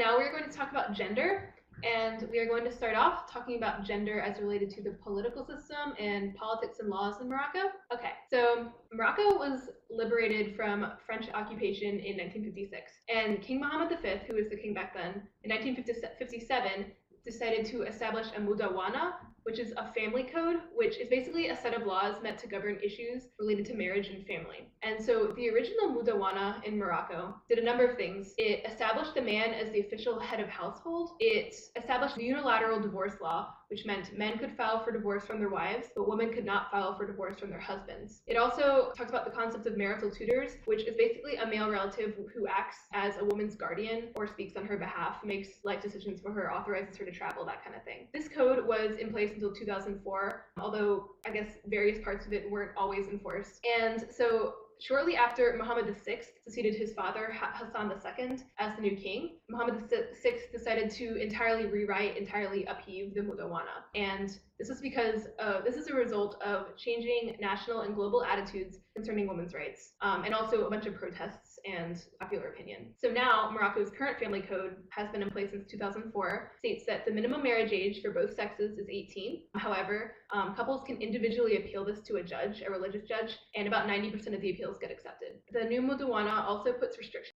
now we're going to talk about gender, and we are going to start off talking about gender as related to the political system and politics and laws in Morocco. Okay, so Morocco was liberated from French occupation in 1956, and King Mohammed V, who was the king back then, in 1957 decided to establish a mudawana, which is a family code, which is basically a set of laws meant to govern issues related to marriage and family. And so the original mudawana in Morocco did a number of things. It established the man as the official head of household. It established the unilateral divorce law, which meant men could file for divorce from their wives, but women could not file for divorce from their husbands. It also talks about the concept of marital tutors, which is basically a male relative who acts as a woman's guardian or speaks on her behalf, makes life decisions for her, authorizes her to travel, that kind of thing. This code was in place until 2004, although I guess various parts of it weren't always enforced. And so shortly after Mohammed VI succeeded his father, Hassan II, as the new king, Mohammed VI decided to entirely upheave the mudawana. And this is because this is a result of changing national and global attitudes concerning women's rights, and also a bunch of protests and popular opinion. So now Morocco's current family code has been in place since 2004, states that the minimum marriage age for both sexes is 18. However, couples can individually appeal this to a judge, a religious judge, and about 90% of the appeals get accepted. The new mudawana also puts restrictions.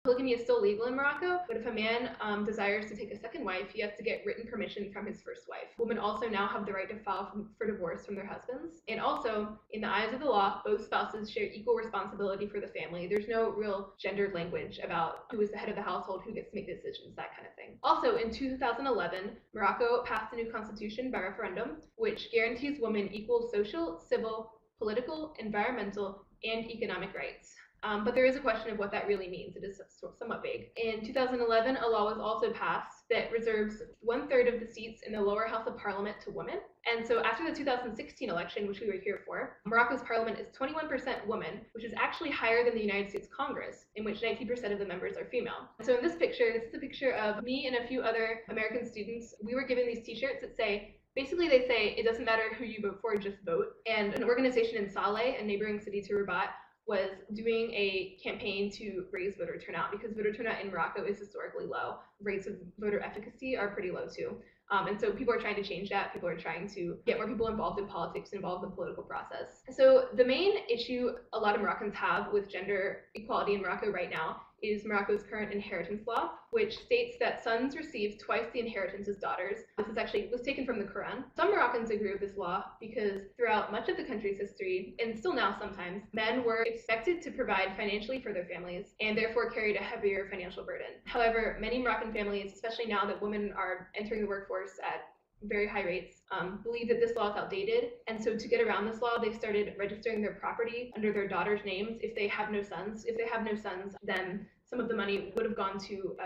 Polygamy is still legal in Morocco, but if a man desires to take a second wife, he has to get written permission from his first wife. Women also now have the right to file for divorce from their husbands. And also, in the eyes of the law, both spouses share equal responsibility for the family. There's no real gendered language about who is the head of the household, who gets to make decisions, that kind of thing. Also, in 2011, Morocco passed a new constitution by referendum, which guarantees women equal social, civil, political, environmental, and economic rights. But there is a question of what that really means. It is somewhat vague. In 2011, a law was also passed that reserves 1/3 of the seats in the lower house of parliament to women. And so after the 2016 election, which we were here for, Morocco's parliament is 21% women, which is actually higher than the United States Congress, in which 19% of the members are female. So in this is a picture of me and a few other American students. We were given these t-shirts that say, basically they say, it doesn't matter who you vote for, just vote. And an organization in Saleh, a neighboring city to Rabat, was doing a campaign to raise voter turnout, because voter turnout in Morocco is historically low. Rates of voter efficacy are pretty low too. And so people are trying to change that. People are trying to get more people involved in politics, involved in the political process. So the main issue a lot of Moroccans have with gender equality in Morocco right now is Morocco's current inheritance law, which states that sons receive twice the inheritance as daughters. This was taken from the Quran. Some Moroccans agree with this law because throughout much of the country's history, and still now sometimes, men were expected to provide financially for their families and therefore carried a heavier financial burden. However, many Moroccan families, especially now that women are entering the workforce at very high rates, believe that this law is outdated, and so to get around this law, they started registering their property under their daughters' names if they have no sons. If they have no sons, then some of the money would have gone to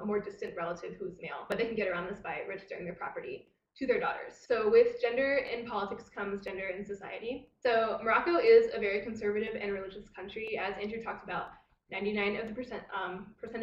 a more distant relative who's male, but they can get around this by registering their property to their daughters. So with gender in politics comes gender in society. So Morocco is a very conservative and religious country. As Andrew talked about, 99%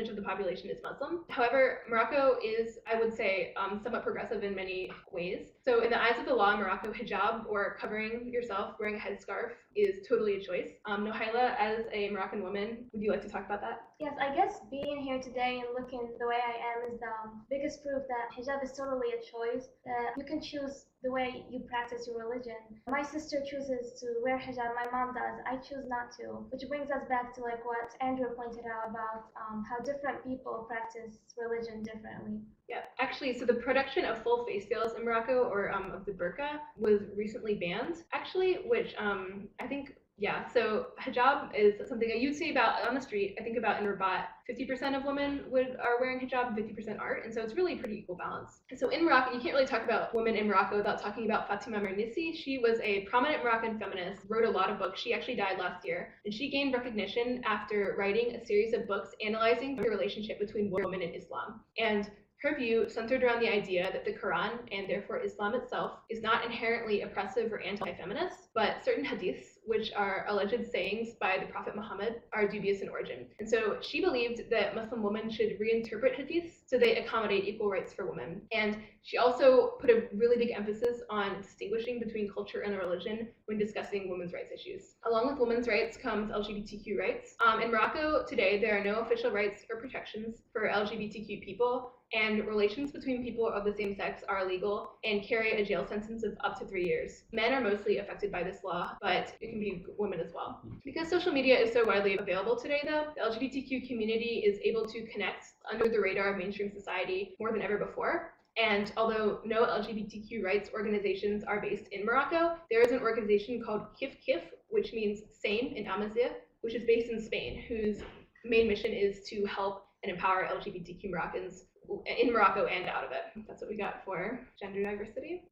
of the population is Muslim. However, Morocco is, I would say, somewhat progressive in many ways. So in the eyes of the law in Morocco, hijab, or covering yourself, wearing a headscarf, is totally a choice. Nohaila, as a Moroccan woman, would you like to talk about that? Yes, I guess being here today and looking the way I am is the biggest proof that hijab is totally a choice, that you can choose the way you practice your religion. My sister chooses to wear hijab, my mom does, I choose not to, which brings us back to like what Andrew pointed out about how different people practice religion differently. Yeah, actually, so the production of full face veils in Morocco, or of the burqa, was recently banned, actually, which I think, yeah, so hijab is something that you'd see about on the street. I think about in Rabat, 50% of women are wearing hijab, 50% aren't, and so it's really a pretty equal balance. So in Morocco, you can't really talk about women in Morocco without talking about Fatima Mernissi. She was a prominent Moroccan feminist, wrote a lot of books. She actually died last year, and she gained recognition after writing a series of books analyzing the relationship between women and Islam. And her view centered around the idea that the Quran, and therefore Islam itself, is not inherently oppressive or anti-feminist, but certain hadiths which are alleged sayings by the Prophet Muhammad, are dubious in origin. And so she believed that Muslim women should reinterpret hadiths so they accommodate equal rights for women. And she also put a really big emphasis on distinguishing between culture and religion when discussing women's rights issues. Along with women's rights comes LGBTQ rights. In Morocco today, there are no official rights or protections for LGBTQ people, and relations between people of the same sex are illegal and carry a jail sentence of up to 3 years. Men are mostly affected by this law, but it can be women as well. Because social media is so widely available today, though, the LGBTQ community is able to connect under the radar of mainstream society more than ever before. And although no LGBTQ rights organizations are based in Morocco, there is an organization called Kif Kif, which means same in Amazigh, which is based in Spain, whose main mission is to help and empower LGBTQ Moroccans in Morocco and out of it. That's what we got for gender diversity.